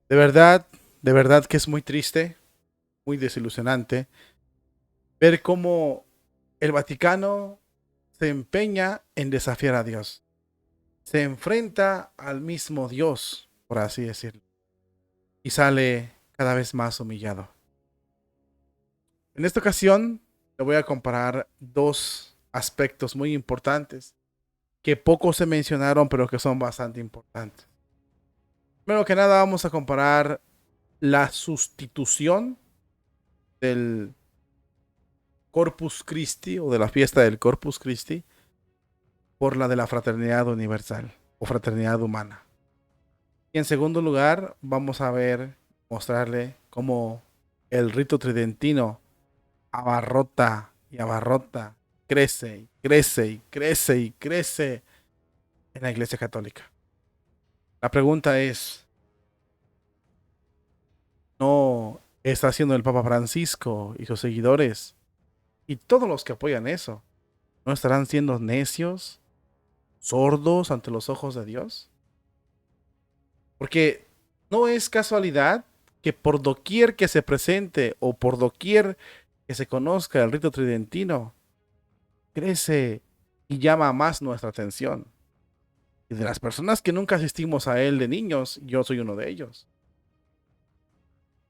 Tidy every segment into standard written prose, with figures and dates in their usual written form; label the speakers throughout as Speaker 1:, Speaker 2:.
Speaker 1: de verdad que es muy triste, muy desilusionante ver cómo el Vaticano se empeña en desafiar a Dios. Se enfrenta al mismo Dios, por así decirlo, y sale cada vez más humillado. En esta ocasión, le voy a comparar dos aspectos muy importantes que poco se mencionaron, pero que son bastante importantes. Primero que nada, vamos a comparar la sustitución del Corpus Christi o de la fiesta del Corpus Christi por la de la fraternidad universal o fraternidad humana. Y en segundo lugar, vamos a mostrarle cómo el rito tridentino abarrota y abarrota, crece y crece y crece y crece en la Iglesia Católica. La pregunta es, ¿no está haciendo el Papa Francisco y sus seguidores y todos los que apoyan eso? ¿No estarán siendo necios, sordos ante los ojos de Dios? Porque no es casualidad que por doquier que se presente o por doquier que se conozca el rito tridentino, crece y llama más nuestra atención. Y de las personas que nunca asistimos a él de niños, yo soy uno de ellos.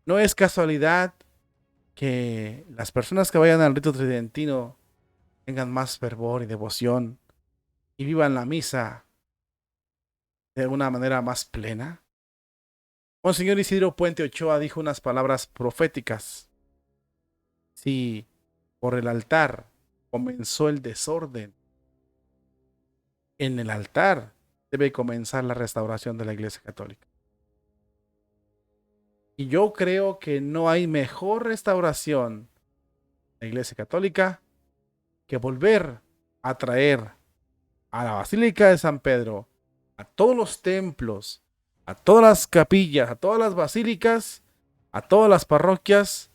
Speaker 1: No es casualidad que las personas que vayan al rito tridentino tengan más fervor y devoción y vivan la misa de una manera más plena. Monseñor Isidro Puente Ochoa dijo unas palabras proféticas. Si por el altar comenzó el desorden, en el altar debe comenzar la restauración de la Iglesia Católica. Y yo creo que no hay mejor restauración de la Iglesia Católica que volver a traer a la Basílica de San Pedro, a todos los templos, a todas las capillas, a todas las basílicas, a todas las parroquias,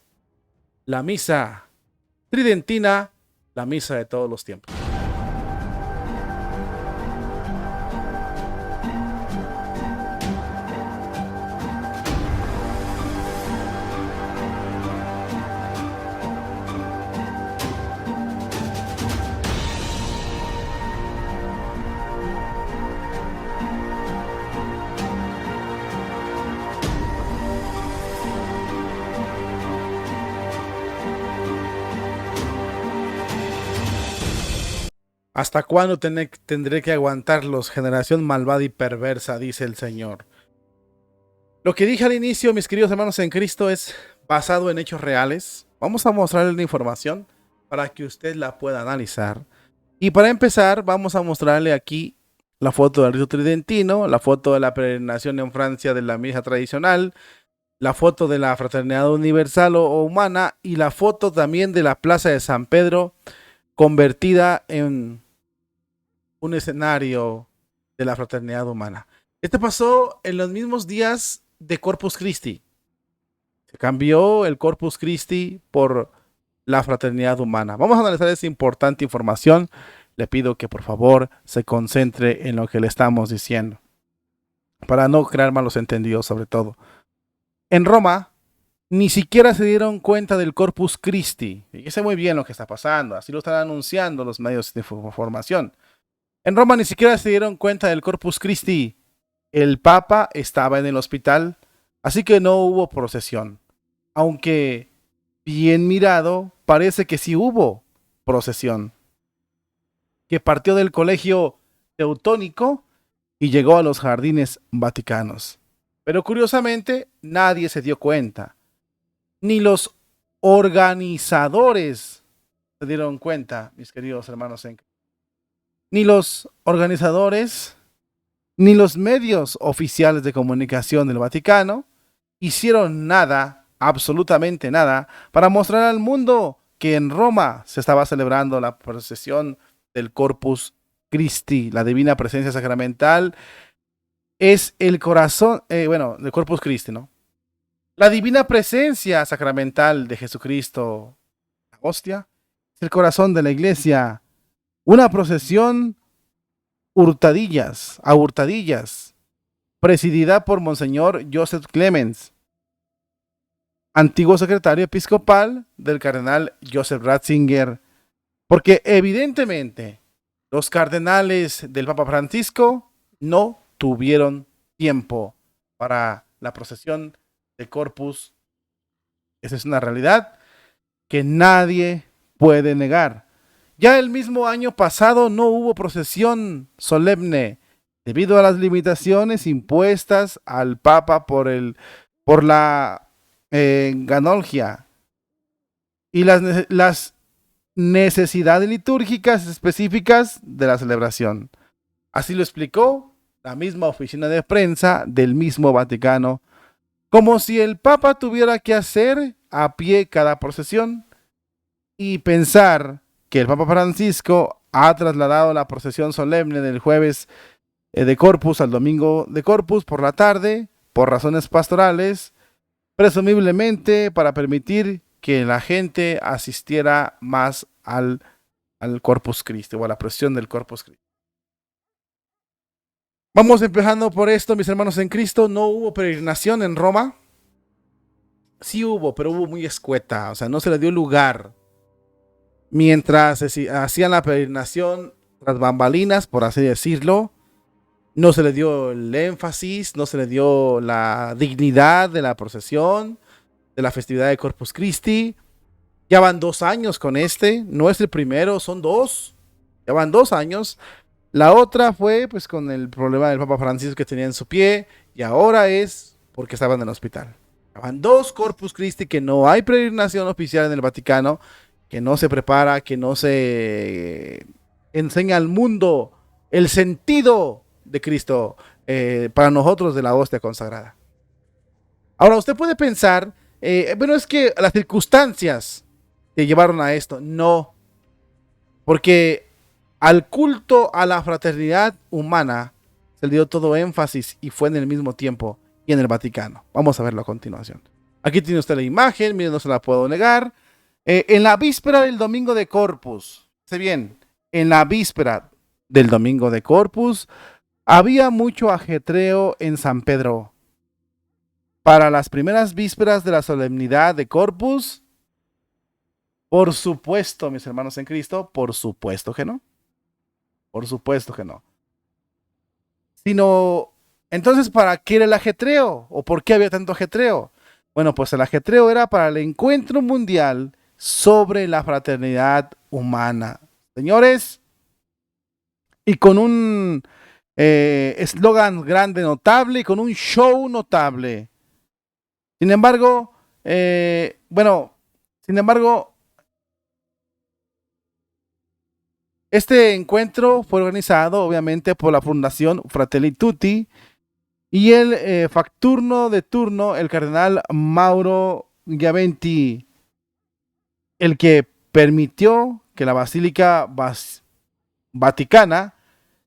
Speaker 1: la misa tridentina, la misa de todos los tiempos. ¿Hasta cuándo tendré que aguantarlos, generación malvada y perversa? Dice el Señor. Lo que dije al inicio, mis queridos hermanos en Cristo, es basado en hechos reales. Vamos a mostrarle la información para que usted la pueda analizar. Y para empezar, vamos a mostrarle aquí la foto del rito tridentino, la foto de la peregrinación en Francia de la misa tradicional, la foto de la fraternidad universal o humana y la foto también de la plaza de San Pedro convertida en un escenario de la fraternidad humana. Este pasó en los mismos días de Corpus Christi. Se cambió el Corpus Christi por la fraternidad humana. Vamos a analizar esa importante información. Le pido que por favor se concentre en lo que le estamos diciendo, para no crear malos entendidos sobre todo. En Roma, ni siquiera se dieron cuenta del Corpus Christi. Y sé muy bien lo que está pasando, así lo están anunciando los medios de información. En Roma ni siquiera se dieron cuenta del Corpus Christi. El Papa estaba en el hospital, así que no hubo procesión. Aunque, bien mirado, parece que sí hubo procesión, que partió del colegio teutónico y llegó a los jardines vaticanos. Pero curiosamente, nadie se dio cuenta. Ni los organizadores se dieron cuenta, mis queridos hermanos. Ni los organizadores, ni los medios oficiales de comunicación del Vaticano hicieron nada, absolutamente nada, para mostrar al mundo que en Roma se estaba celebrando la procesión del Corpus Christi, la divina presencia sacramental. Es el corazón, del Corpus Christi, ¿no? La divina presencia sacramental de Jesucristo, la hostia, es el corazón de la iglesia. Una procesión a hurtadillas, presidida por Monseñor Joseph Clemens, antiguo secretario episcopal del cardenal Joseph Ratzinger, porque evidentemente los cardenales del Papa Francisco no tuvieron tiempo para la procesión de Corpus. Esa es una realidad que nadie puede negar. Ya el mismo año pasado no hubo procesión solemne debido a las limitaciones impuestas al Papa por la ganologia y las necesidades litúrgicas específicas de la celebración. Así lo explicó la misma oficina de prensa del mismo Vaticano, como si el Papa tuviera que hacer a pie cada procesión y pensar que el Papa Francisco ha trasladado la procesión solemne del jueves de Corpus al domingo de Corpus por la tarde, por razones pastorales, presumiblemente para permitir que la gente asistiera más al Corpus Christi o a la procesión del Corpus Christi. Vamos empezando por esto, mis hermanos en Cristo. No hubo peregrinación en Roma. Sí hubo, pero hubo muy escueta, o sea, no se le dio lugar. Mientras hacían la peregrinación tras bambalinas, por así decirlo, no se le dio el énfasis, no se le dio la dignidad de la procesión, de la festividad de Corpus Christi. Ya van 2 años con no es el primero, son 2. Ya van 2 años. La otra fue pues con el problema del Papa Francisco que tenía en su pie, y ahora es porque estaban en el hospital. Ya van 2 Corpus Christi que no hay peregrinación oficial en el Vaticano, que no se prepara, que no se enseña al mundo el sentido de Cristo para nosotros de la hostia consagrada. Ahora usted puede pensar, bueno, es que las circunstancias te llevaron a esto. No, porque al culto a la fraternidad humana se le dio todo énfasis y fue en el mismo tiempo y en el Vaticano. Vamos a verlo a continuación. Aquí tiene usted la imagen, miren, no se la puedo negar. En la víspera del domingo de Corpus, sé bien, en la víspera del domingo de Corpus, había mucho ajetreo en San Pedro. Para las primeras vísperas de la solemnidad de Corpus, por supuesto, mis hermanos en Cristo, por supuesto que no. Por supuesto que no. Sino, entonces, ¿para qué era el ajetreo? ¿O por qué había tanto ajetreo? Bueno, pues el ajetreo era para el encuentro mundial sobre la fraternidad humana. Señores, y con un eslogan grande, notable, y con un show notable. Sin embargo, este encuentro fue organizado obviamente por la Fundación Fratelli Tutti y el facturno de turno, el cardenal Mauro Giaventi, el que permitió que la Basílica Vaticana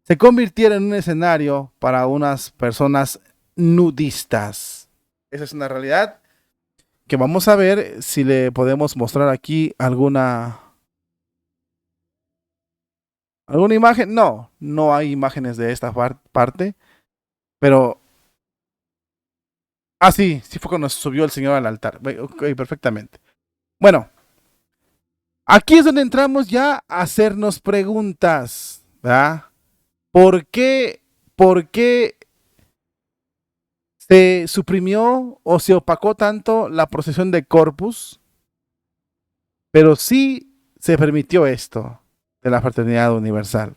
Speaker 1: se convirtiera en un escenario para unas personas nudistas. Esa es una realidad que vamos a ver si le podemos mostrar aquí alguna imagen. No, no hay imágenes de esta parte, pero sí fue cuando subió el Señor al altar. Ok, perfectamente. Bueno, aquí es donde entramos ya a hacernos preguntas, ¿verdad? ¿Por qué se suprimió o se opacó tanto la procesión de Corpus, pero sí se permitió esto de la fraternidad universal?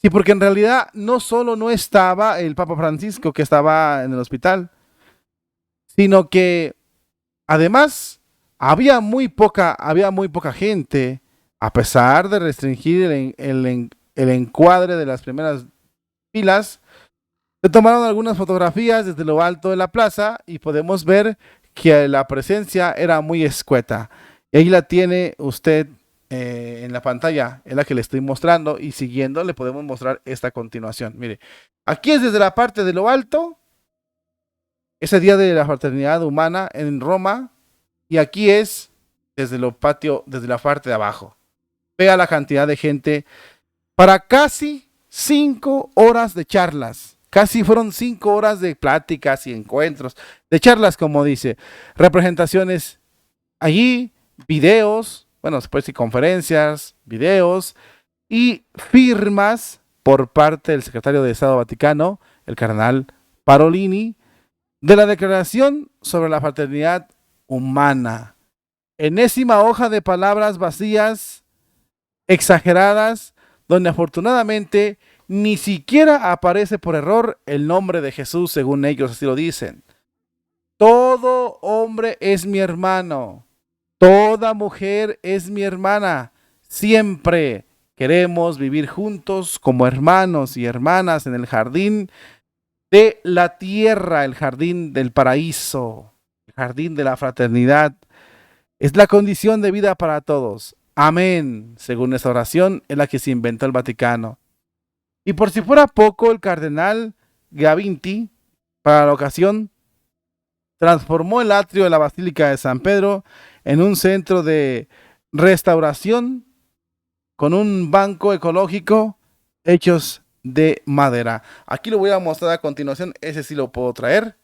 Speaker 1: Sí, porque en realidad no solo no estaba el Papa Francisco que estaba en el hospital, sino que además había muy poca gente, a pesar de restringir el encuadre de las primeras filas. Se tomaron algunas fotografías desde lo alto de la plaza y podemos ver que la presencia era muy escueta. Y ahí la tiene usted en la pantalla, es la que le estoy mostrando, y siguiendo le podemos mostrar esta continuación. Mire, aquí es desde la parte de lo alto, ese día de la fraternidad humana en Roma, y aquí es desde los patios, desde la parte de abajo. Vea la cantidad de gente para casi 5 horas de charlas. casi fueron 5 horas de pláticas y encuentros, de charlas, como dice, representaciones allí, videos, bueno, después de conferencias, videos y firmas por parte del secretario de Estado Vaticano, el cardenal Parolini, de la Declaración sobre la Fraternidad Humana. Enésima hoja de palabras vacías, exageradas, donde afortunadamente ni siquiera aparece por error el nombre de Jesús, según ellos así lo dicen. Todo hombre es mi hermano, toda mujer es mi hermana. Siempre queremos vivir juntos como hermanos y hermanas en el jardín de la tierra, el jardín del paraíso, el jardín de la fraternidad. Es la condición de vida para todos. Amén. Según esta oración es la que se inventó el Vaticano. Y por si fuera poco, el cardenal Gavinti, para la ocasión, transformó el atrio de la Basílica de San Pedro en un centro de restauración con un banco ecológico hechos de madera. Aquí lo voy a mostrar a continuación, ese sí lo puedo traer.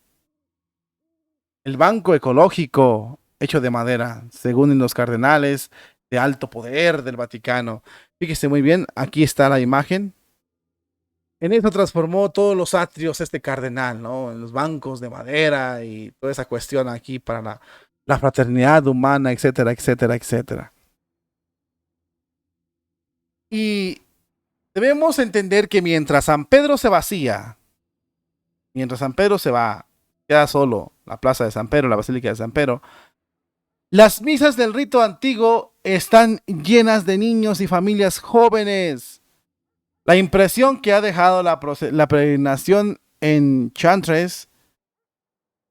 Speaker 1: El banco ecológico hecho de madera, según los cardenales de alto poder del Vaticano. Fíjese muy bien, aquí está la imagen. En eso transformó todos los atrios este cardenal, ¿no? En los bancos de madera y toda esa cuestión aquí para la fraternidad humana, etcétera, etcétera, etcétera. Y debemos entender que mientras San Pedro se vacía, mientras San Pedro se va, queda solo la plaza de San Pedro, la Basílica de San Pedro, las misas del rito antiguo están llenas de niños y familias jóvenes. La impresión que ha dejado la peregrinación en Chartres,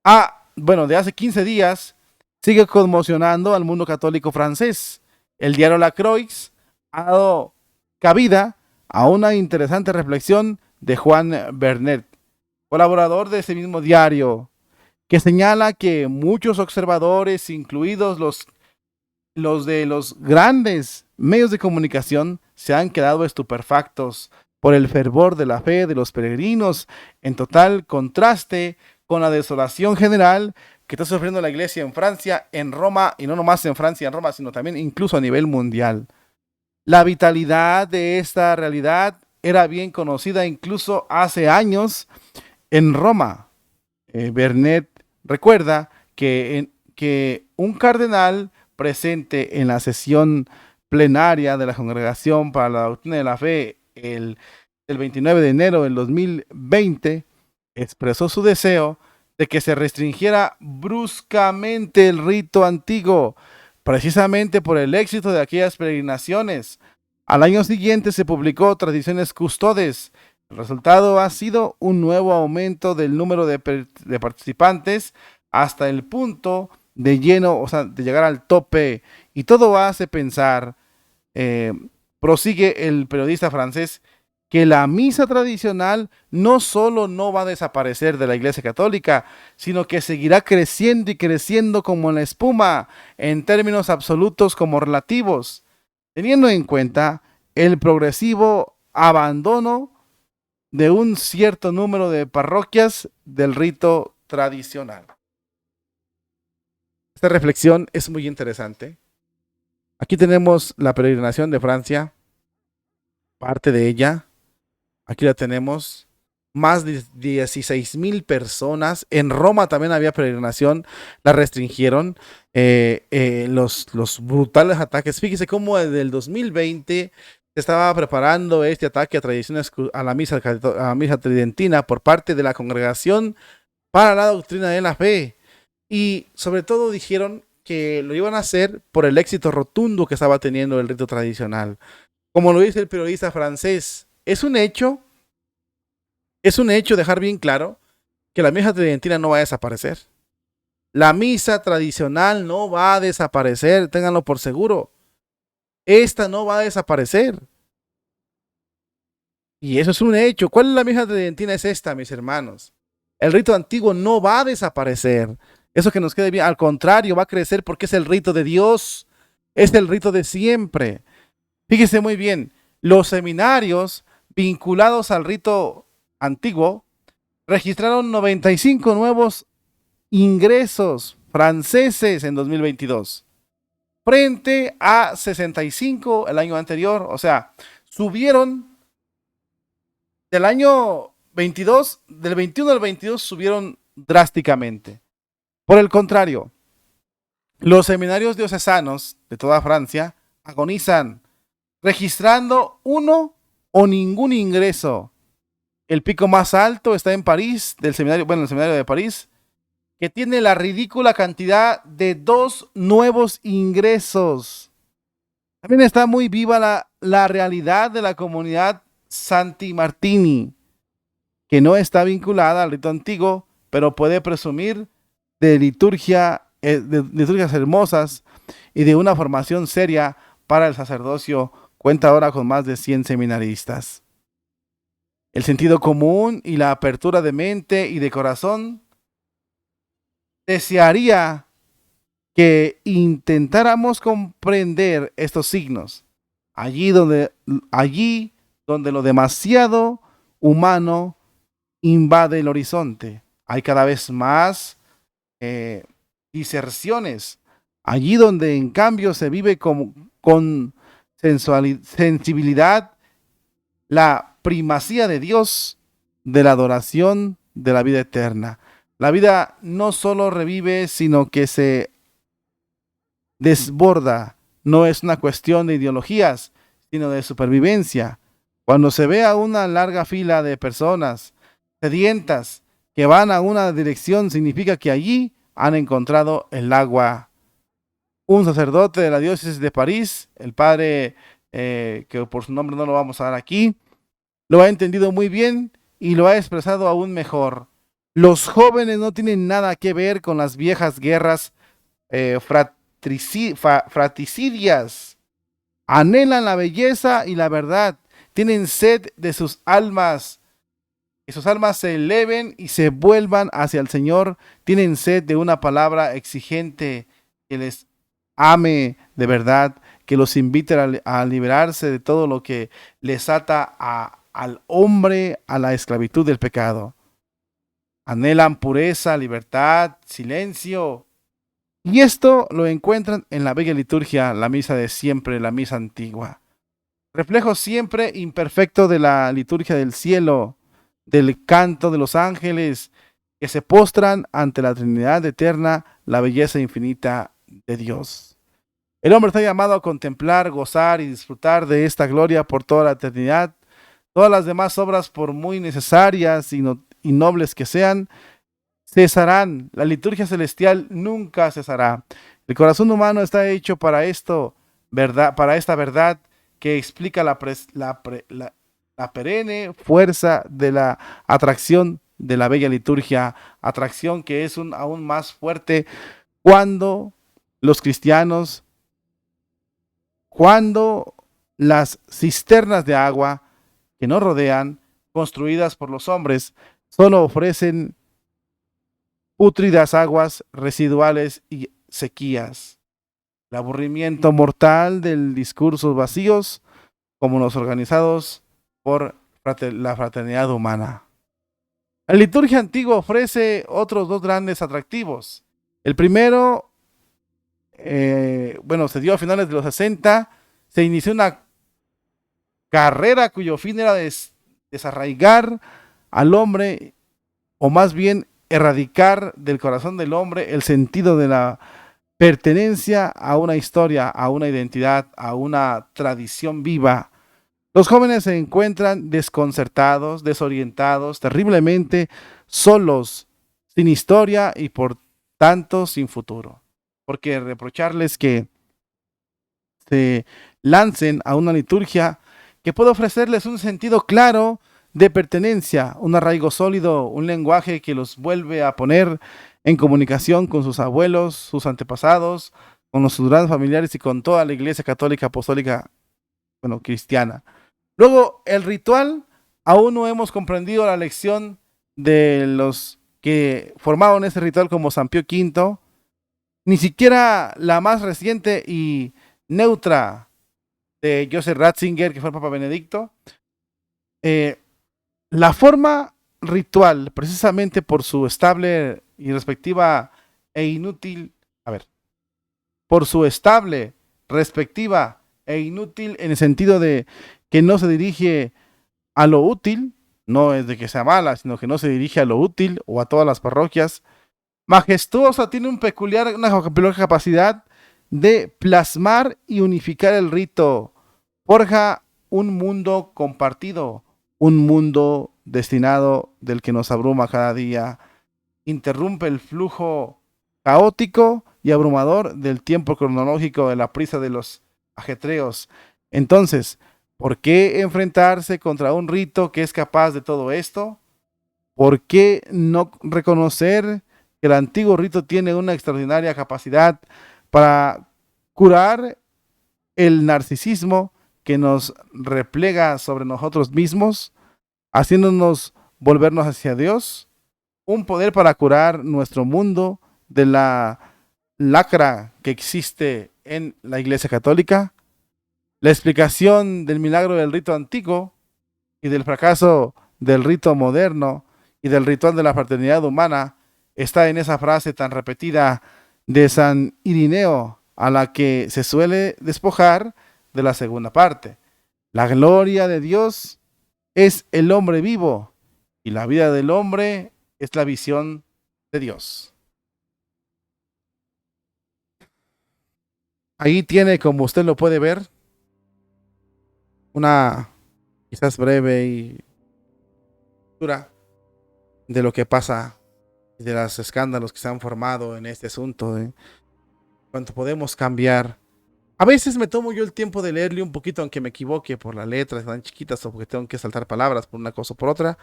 Speaker 1: de hace 15 días, sigue conmocionando al mundo católico francés. El diario La Croix ha dado cabida a una interesante reflexión de Juan Bernet, colaborador de ese mismo diario, que señala que muchos observadores, incluidos los de los grandes medios de comunicación, se han quedado estupefactos por el fervor de la fe de los peregrinos, en total contraste con la desolación general que está sufriendo la iglesia en Francia, en Roma, y no nomás en Francia y en Roma, sino también incluso a nivel mundial. La vitalidad de esta realidad era bien conocida incluso hace años en Roma. Bernet recuerda que un cardenal presente en la sesión plenaria de la Congregación para la Doctrina de la Fe el 29 de enero del 2020 expresó su deseo de que se restringiera bruscamente el rito antiguo, precisamente por el éxito de aquellas peregrinaciones. Al año siguiente se publicó Tradiciones Custodes. El resultado ha sido un nuevo aumento del número de participantes hasta el punto de lleno, o sea, de llegar al tope. Y todo hace pensar, prosigue el periodista francés, que la misa tradicional no solo no va a desaparecer de la Iglesia Católica, sino que seguirá creciendo y creciendo como la espuma, en términos absolutos como relativos, teniendo en cuenta el progresivo abandono de un cierto número de parroquias del rito tradicional. Esta reflexión es muy interesante. Aquí tenemos la peregrinación de Francia, parte de ella. Aquí la tenemos, más de 16,000 personas. En Roma también había peregrinación, la restringieron. Los brutales ataques. Fíjese cómo desde el 2020 se estaba preparando este ataque a tradiciones, a la misa tridentina por parte de la Congregación para la Doctrina de la Fe. Y sobre todo dijeron que lo iban a hacer por el éxito rotundo que estaba teniendo el rito tradicional. Como lo dice el periodista francés, es un hecho dejar bien claro que la misa tridentina no va a desaparecer. La misa tradicional no va a desaparecer, ténganlo por seguro. Esta no va a desaparecer. Y eso es un hecho. ¿Cuál es la misa tridentina? Es esta, mis hermanos. El rito antiguo no va a desaparecer. Eso que nos quede bien, al contrario, va a crecer porque es el rito de Dios. Es el rito de siempre. Fíjese muy bien, los seminarios vinculados al rito antiguo registraron 95 nuevos ingresos franceses en 2022, frente a 65 el año anterior. O sea, subieron del año 22, del 21 al 22 subieron drásticamente. Por el contrario, los seminarios diocesanos de toda Francia agonizan, registrando uno o ningún ingreso. El pico más alto está en París, del seminario, bueno, el seminario de París, que tiene la ridícula cantidad de 2 nuevos ingresos. También está muy viva la realidad de la comunidad Santi Martini, que no está vinculada al rito antiguo, pero puede presumir de de liturgias hermosas y de una formación seria para el sacerdocio. Cuenta ahora con más de 100 seminaristas. El sentido común y la apertura de mente y de corazón desearía que intentáramos comprender estos signos, allí donde, allí donde lo demasiado humano invade el horizonte. Hay cada vez más diserciones, allí donde en cambio se vive con sensibilidad la primacía de Dios, de la adoración, de la vida eterna. La vida no solo revive, sino que se desborda. No es una cuestión de ideologías, sino de supervivencia. Cuando se ve a una larga fila de personas sedientas que van a una dirección, significa que allí han encontrado el agua. Un sacerdote de la diócesis de París, el padre, que por su nombre no lo vamos a dar aquí, lo ha entendido muy bien y lo ha expresado aún mejor. Los jóvenes no tienen nada que ver con las viejas guerras fratricidias. Anhelan la belleza y la verdad. Tienen sed de sus almas. Que sus almas se eleven y se vuelvan hacia el Señor. Tienen sed de una palabra exigente que les ame de verdad, que los invite a liberarse de todo lo que les ata al hombre a la esclavitud del pecado. Anhelan pureza, libertad, silencio. Y esto lo encuentran en la bella liturgia, la misa de siempre, la misa antigua. Reflejo siempre imperfecto de la liturgia del cielo, del canto de los ángeles, que se postran ante la Trinidad eterna, la belleza infinita de Dios. El hombre está llamado a contemplar, gozar y disfrutar de esta gloria por toda la eternidad. Todas las demás obras, por muy necesarias y nobles que sean, cesarán. La liturgia celestial nunca cesará. El corazón humano está hecho para esto, verdad, para esta verdad que explica la perenne fuerza de la atracción de la bella liturgia, atracción que es aún más fuerte cuando los cristianos, cuando las cisternas de agua que nos rodean, construidas por los hombres, solo ofrecen pútridas aguas residuales y sequías. El aburrimiento mortal del discursos vacíos, como los organizados por la fraternidad humana. La liturgia antigua ofrece otros 2 grandes atractivos. El primero, se dio a finales de los 60, se inició una carrera cuyo fin era desarraigar al hombre, o más bien erradicar del corazón del hombre el sentido de la pertenencia a una historia, a una identidad, a una tradición viva. Los jóvenes se encuentran desconcertados, desorientados, terriblemente solos, sin historia y por tanto sin futuro. Porque reprocharles que se lancen a una liturgia que puede ofrecerles un sentido claro de pertenencia, un arraigo sólido, un lenguaje que los vuelve a poner en comunicación con sus abuelos, sus antepasados, con sus grandes familiares y con toda la Iglesia Católica Apostólica, cristiana. Luego, el ritual, aún no hemos comprendido la lección de los que formaron ese ritual como San Pío V, ni siquiera la más reciente y neutra de Joseph Ratzinger, que fue el Papa Benedicto. La forma ritual, precisamente por su estable y respectiva e inútil, a ver, por su estable, respectiva e inútil en el sentido de que no se dirige a lo útil, no es de que sea mala, sino que no se dirige a lo útil o a todas las parroquias. Majestuosa tiene una peculiar capacidad de plasmar y unificar el rito. Forja un mundo compartido, un mundo destinado del que nos abruma cada día. Interrumpe el flujo caótico y abrumador del tiempo cronológico de la prisa de los ajetreos. Entonces, ¿por qué enfrentarse contra un rito que es capaz de todo esto? ¿Por qué no reconocer que el antiguo rito tiene una extraordinaria capacidad para curar el narcisismo que nos replega sobre nosotros mismos, haciéndonos volvernos hacia Dios? Un poder para curar nuestro mundo de la lacra que existe en la Iglesia Católica. La explicación del milagro del rito antiguo y del fracaso del rito moderno y del ritual de la fraternidad humana está en esa frase tan repetida de San Irineo, a la que se suele despojar de la segunda parte. La gloria de Dios es el hombre vivo y la vida del hombre es la visión de Dios. Ahí tiene, como usted lo puede ver, una quizás breve y dura de lo que pasa y de los escándalos que se han formado en este asunto, cuánto podemos cambiar. A veces me tomo yo el tiempo de leerle un poquito, aunque me equivoque por las letras tan chiquitas o porque tengo que saltar palabras por una cosa o por otra,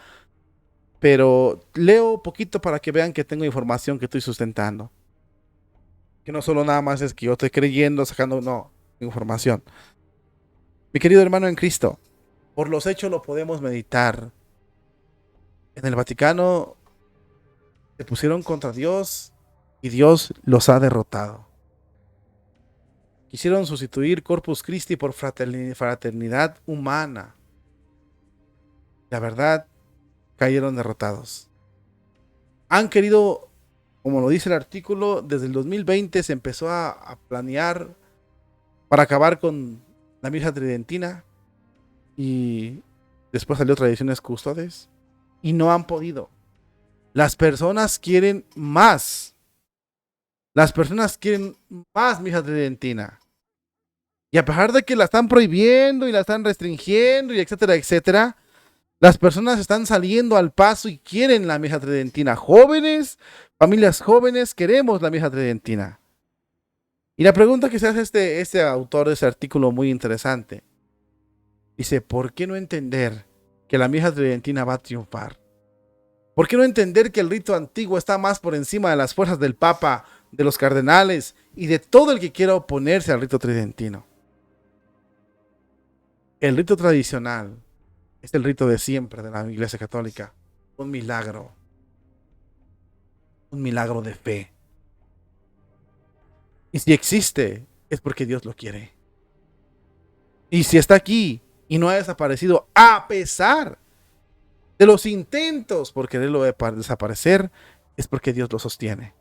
Speaker 1: pero leo poquito para que vean que tengo información que estoy sustentando. Que no solo nada más es que yo estoy creyendo, sacando, no, información. Mi querido hermano en Cristo, por los hechos lo podemos meditar. En el Vaticano se pusieron contra Dios y Dios los ha derrotado. Quisieron sustituir Corpus Christi por fraternidad humana. La verdad, cayeron derrotados. Han querido, como lo dice el artículo, desde el 2020 se empezó a planear para acabar con la misa tridentina y después salió Tradiciones Custodes y no han podido. Las personas quieren más. Las personas quieren más misa tridentina. Y a pesar de que la están prohibiendo y la están restringiendo y etcétera, etcétera, las personas están saliendo al paso y quieren la misa tridentina. Jóvenes, familias jóvenes, queremos la misa tridentina. Y la pregunta que se hace este autor de ese artículo muy interesante. Dice, ¿por qué no entender que la misa tridentina va a triunfar? ¿Por qué no entender que el rito antiguo está más por encima de las fuerzas del Papa, de los cardenales y de todo el que quiera oponerse al rito tridentino? El rito tradicional es el rito de siempre de la Iglesia Católica. Un milagro de fe. Y si existe, es porque Dios lo quiere. Y si está aquí y no ha desaparecido, a pesar de los intentos por quererlo desaparecer, es porque Dios lo sostiene.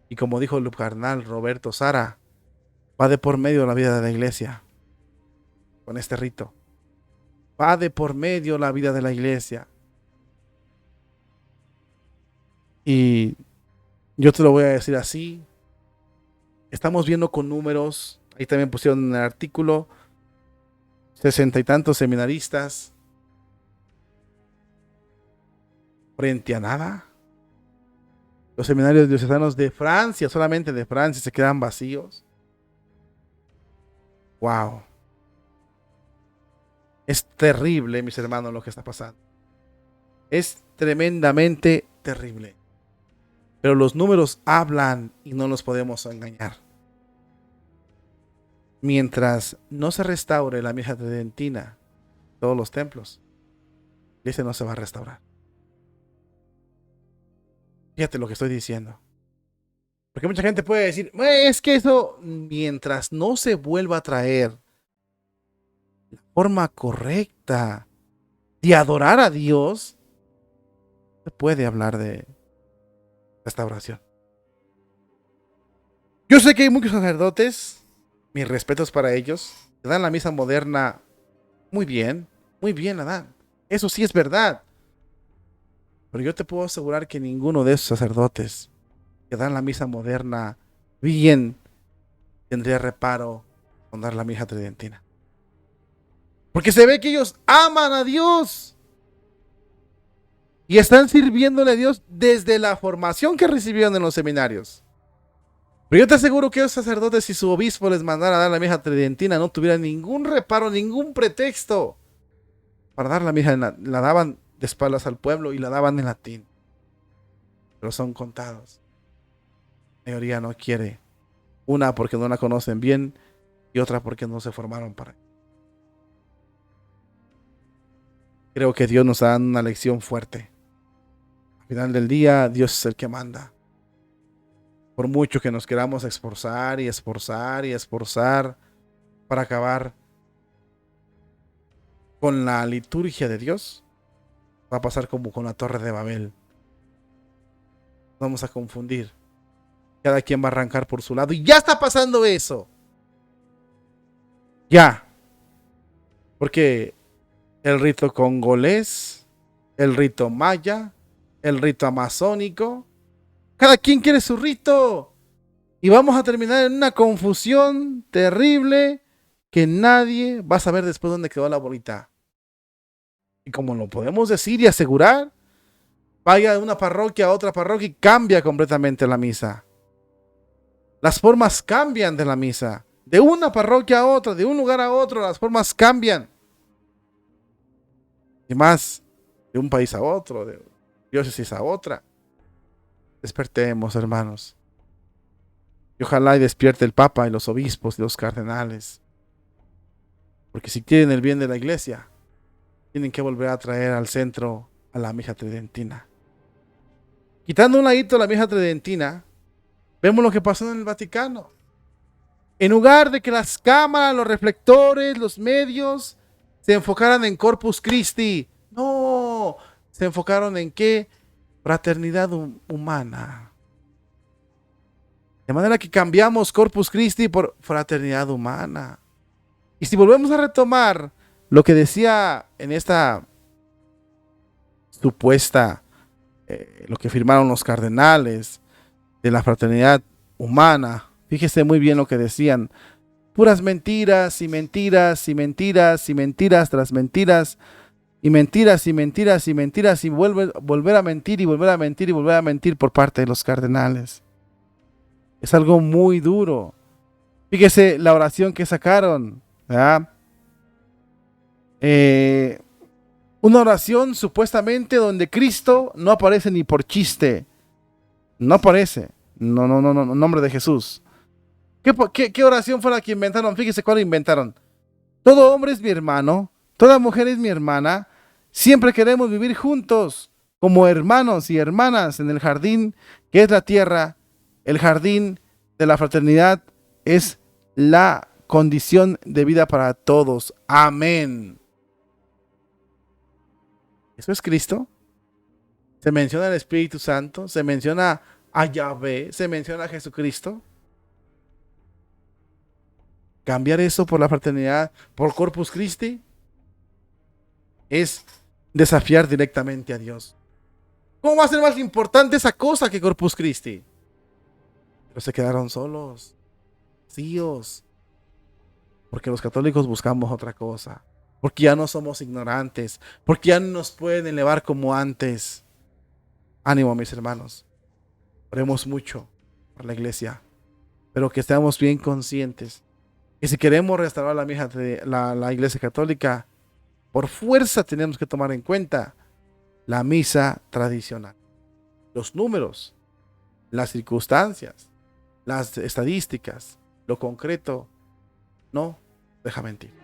Speaker 1: Y como dijo el cardenal Roberto Sara, va de por medio de la vida de la iglesia con este rito. Va de por medio la vida de la iglesia. Y yo te lo voy a decir así. Estamos viendo con números, ahí también pusieron en el artículo, 60 y tantos seminaristas frente a nada. Los seminarios diocesanos de Francia, solamente de Francia, se quedan vacíos. Wow. Es terrible, mis hermanos, lo que está pasando. Es tremendamente terrible. Pero los números hablan y no los podemos engañar. Mientras no se restaure la misa tridentina, todos los templos, ese no se va a restaurar. Fíjate lo que estoy diciendo. Porque mucha gente puede decir, es que eso, mientras no se vuelva a traer la forma correcta de adorar a Dios, se puede hablar de restauración. Yo sé que hay muchos sacerdotes, mis respetos para ellos, que dan la misa moderna muy bien la dan. Eso sí es verdad. Pero yo te puedo asegurar que ninguno de esos sacerdotes que dan la misa moderna bien tendría reparo con dar la misa tridentina. Porque se ve que ellos aman a Dios y están sirviéndole a Dios desde la formación que recibieron en los seminarios. Pero yo te aseguro que esos sacerdotes, si su obispo les mandara a dar la misa tridentina, no tuvieran ningún reparo, ningún pretexto para dar la misa. La daban de espaldas al pueblo y la daban en latín. Pero son contados. La mayoría no quiere. Una porque no la conocen bien y otra porque no se formaron para ello. Creo que Dios nos da una lección fuerte. Al final del día, Dios es el que manda. Por mucho que nos queramos esforzar y esforzar y esforzar para acabar con la liturgia de Dios, va a pasar como con la Torre de Babel. Vamos a confundir. Cada quien va a arrancar por su lado. Y ya está pasando eso. Ya. Porque el rito congolés, el rito maya, el rito amazónico, cada quien quiere su rito. Y vamos a terminar en una confusión terrible que nadie va a saber después dónde quedó la bolita. Y como lo podemos decir y asegurar, vaya de una parroquia a otra parroquia y cambia completamente la misa. Las formas cambian de la misa. De una parroquia a otra, de un lugar a otro, las formas cambian. Y más, de un país a otro, de diócesis a otra. Despertemos, hermanos. Y ojalá y despierte el Papa y los obispos y los cardenales. Porque si quieren el bien de la iglesia, tienen que volver a traer al centro a la misa tridentina. Quitando un ladito la misa tridentina, vemos lo que pasó en el Vaticano. En lugar de que las cámaras, los reflectores, los medios se enfocaran en Corpus Christi, no, se enfocaron en qué? Fraternidad humana. De manera que cambiamos Corpus Christi por fraternidad humana. Y si volvemos a retomar lo que decía en esta supuesta, lo que firmaron los cardenales de la fraternidad humana, fíjese muy bien lo que decían. Puras mentiras y mentiras y mentiras y mentiras tras mentiras y mentiras y mentiras y mentiras y volver a mentir y volver a mentir y volver a mentir por parte de los cardenales. Es algo muy duro. Fíjese la oración que sacaron, ¿verdad? Una oración supuestamente donde Cristo no aparece ni por chiste. No aparece. No, nombre de Jesús. ¿Qué oración fue la que inventaron? Fíjese cuál inventaron. Todo hombre es mi hermano, toda mujer es mi hermana. Siempre queremos vivir juntos como hermanos y hermanas en el jardín que es la tierra. El jardín de la fraternidad es la condición de vida para todos. Amén. ¿Eso es Cristo? Se menciona el Espíritu Santo, se menciona a Yahvé, se menciona a Jesucristo. Cambiar eso por la fraternidad, por Corpus Christi, es desafiar directamente a Dios. ¿Cómo va a ser más importante esa cosa que Corpus Christi? Pero se quedaron solos, vacíos, porque los católicos buscamos otra cosa, porque ya no somos ignorantes, porque ya no nos pueden elevar como antes. Ánimo, mis hermanos, oremos mucho por la iglesia, pero que estemos bien conscientes que si queremos restaurar la iglesia católica, por fuerza tenemos que tomar en cuenta la misa tradicional. Los números, las circunstancias, las estadísticas, lo concreto, no deja mentir.